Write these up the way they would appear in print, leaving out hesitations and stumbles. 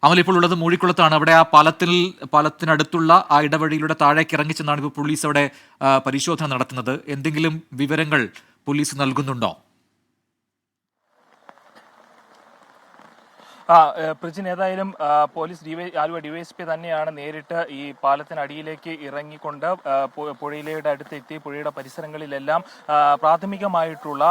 അമൽ ഇപ്പോൾ ഉള്ളത് മൂഴിക്കുളത്താണ്. അവിടെ ആ പാലത്തിനടുത്തുള്ള ആ ഇടവഴിയിലൂടെ താഴേക്ക് ഇറങ്ങിച്ചെന്നാണ് ഇപ്പോൾ പോലീസ് അവിടെ പരിശോധന നടത്തുന്നത്. എന്തെങ്കിലും വിവരങ്ങൾ പോലീസ് നൽകുന്നുണ്ടോ? പ്രിജിൻ, ഏതായാലും പോലീസ് ആലുവ ഡിവൈഎസ്പി തന്നെയാണ് നേരിട്ട് ഈ പാലത്തിനടിയിലേക്ക് ഇറങ്ങിക്കൊണ്ട് പുഴയിലയുടെ അടുത്തെത്തി പുഴയുടെ പരിസരങ്ങളിലെല്ലാം പ്രാഥമികമായിട്ടുള്ള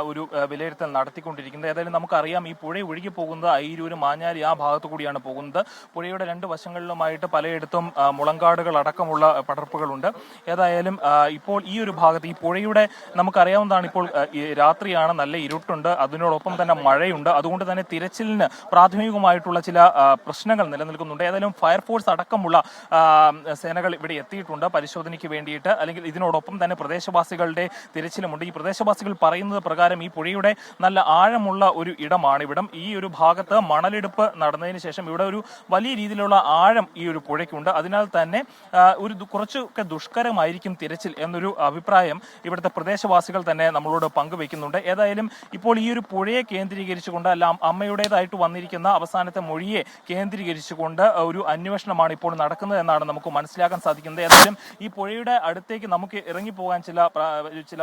ഒരു വിലയിരുത്തൽ നടത്തിക്കൊണ്ടിരിക്കുന്നത്. ഏതായാലും നമുക്കറിയാം, ഈ പുഴ ഒഴുകി പോകുന്നത് അയിരൂര് മാഞ്ഞാലി ആ ഭാഗത്തു കൂടിയാണ് പോകുന്നത്. പുഴയുടെ രണ്ട് വശങ്ങളിലുമായിട്ട് പലയിടത്തും മുളങ്കാടുകൾ അടക്കമുള്ള പടർപ്പുകളുണ്ട്. ഏതായാലും ഇപ്പോൾ ഈ ഒരു ഭാഗത്ത് ഈ പുഴയുടെ നമുക്കറിയാവുന്നതാണ്, ഇപ്പോൾ രാത്രിയാണ്, നല്ല ഇരുട്ടുണ്ട്, അതിനോടൊപ്പം തന്നെ മഴയുണ്ട്. അതുകൊണ്ട് തന്നെ തിരച്ചിലിന് പ്രാഥമികമായിട്ടുള്ള ചില പ്രശ്നങ്ങൾ നിലനിൽക്കുന്നുണ്ട്. ഏതായാലും ഫയർഫോഴ്സ് അടക്കമുള്ള സേനകൾ ഇവിടെ എത്തിയിട്ടുണ്ട് പരിശോധനയ്ക്ക് വേണ്ടിയിട്ട്. അല്ലെങ്കിൽ ഇതിനോടൊപ്പം തന്നെ പ്രദേശവാസികളുടെ തിരച്ചിലുമുണ്ട്. ഈ പ്രദേശവാസികൾ പറയുന്നത് പ്രകാരം ഈ പുഴയുടെ നല്ല ആഴമുള്ള ഒരു ഇടമാണ് ഇവിടം. ഈ ഒരു ഭാഗത്ത് മണലെടുപ്പ് നടന്നതിന് ശേഷം ഇവിടെ ഒരു വലിയ രീതിയിലുള്ള ആഴം ഈ ഒരു പുഴയ്ക്കുണ്ട്. അതിനാൽ തന്നെ കുറച്ചൊക്കെ ദുഷ്കരമായിരിക്കും തിരച്ചിൽ എന്നൊരു അഭിപ്രായം ഇവിടുത്തെ പ്രദേശവാസികൾ തന്നെ നമ്മളോട് പങ്കുവെക്കുന്നുണ്ട്. ഏതായാലും ഇപ്പോൾ ഈ ഒരു പുഴയെ കേന്ദ്രീകരിച്ചുകൊണ്ട് അമ്മയുടേതായിട്ട് വന്നിരിക്കുന്ന അവസാനത്തെ മൊഴിയെ കേന്ദ്രീകരിച്ചുകൊണ്ട് ഒരു അന്വേഷണമാണ് ഇപ്പോൾ നടക്കുന്നത് എന്നാണ് നമുക്ക് മനസ്സിലാക്കാൻ സാധിക്കുന്നത്. ഏതായാലും ഈ പുഴയുടെ അടുത്തേക്ക് നമുക്ക് ഇറങ്ങിപ്പോകാൻ ചില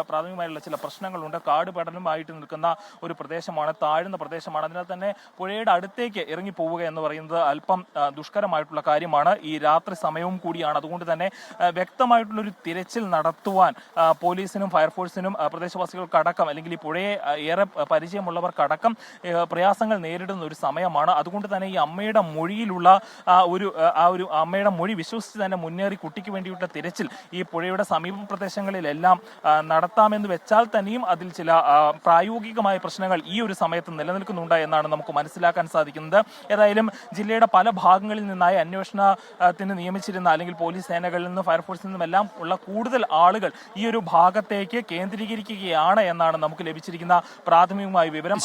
പ്രാഥമികമായുള്ള ചില പ്രശ്നങ്ങളുണ്ട്. കാട് പടലുമായിട്ട് നിൽക്കുന്ന ഒരു പ്രദേശമാണ്, താഴ്ന്ന പ്രദേശമാണ്. അതിനാൽ തന്നെ പുഴയുടെ അടുത്തേക്ക് ഇറങ്ങി പോവുക എന്ന് പറയുന്നത് അല്പം ദുഷ്കരമായിട്ടുള്ള കാര്യമാണ്. ഈ രാത്രി സമയവും കൂടിയാണ്. അതുകൊണ്ട് തന്നെ വ്യക്തമായിട്ടുള്ളൊരു തിരച്ചിൽ നടത്തുവാൻ പോലീസിനും ഫയർഫോഴ്സിനും പ്രദേശവാസികൾക്കടക്കം, അല്ലെങ്കിൽ ഈ പുഴയെ ഏറെ പരിചയമുള്ളവർക്കടക്കം പ്രയാസങ്ങൾ നേരിടുന്ന ഒരു സമയമാണ്. അതുകൊണ്ട് തന്നെ ഈ അമ്മയുടെ മൊഴിയിലുള്ള ഒരു അമ്മയുടെ മൊഴി വിശ്വസിച്ച് തന്നെ മുന്നേറി കുട്ടിക്ക് വേണ്ടിയുള്ള തിരച്ചിൽ ഈ പുഴയുടെ സമീപ പ്രദേശങ്ങളിലെല്ലാം നടത്താമെന്ന് വെച്ചാൽ തന്നെയും അതിൽ ചില പ്രായോഗികമായ പ്രശ്നങ്ങൾ ഈ ഒരു സമയത്ത് നിലനിൽക്കുന്നുണ്ട് എന്നാണ് നമുക്ക് മനസ്സിലാക്കാൻ സാധിക്കുന്നത്. ഏതായാലും ജില്ലയുടെ പല ഭാഗങ്ങളിൽ നിന്നായി അന്വേഷണത്തിന് നിയമിച്ചിരുന്ന, അല്ലെങ്കിൽ പോലീസ് സേനകളിൽ നിന്നും ഫയർഫോഴ്സിൽ നിന്നും എല്ലാം ഉള്ള കൂടുതൽ ആളുകൾ ഈ ഒരു ഭാഗത്തേക്ക് കേന്ദ്രീകരിക്കുകയാണ് എന്നാണ് നമുക്ക് ലഭിച്ചിരിക്കുന്ന പ്രാഥമികമായ വിവരം.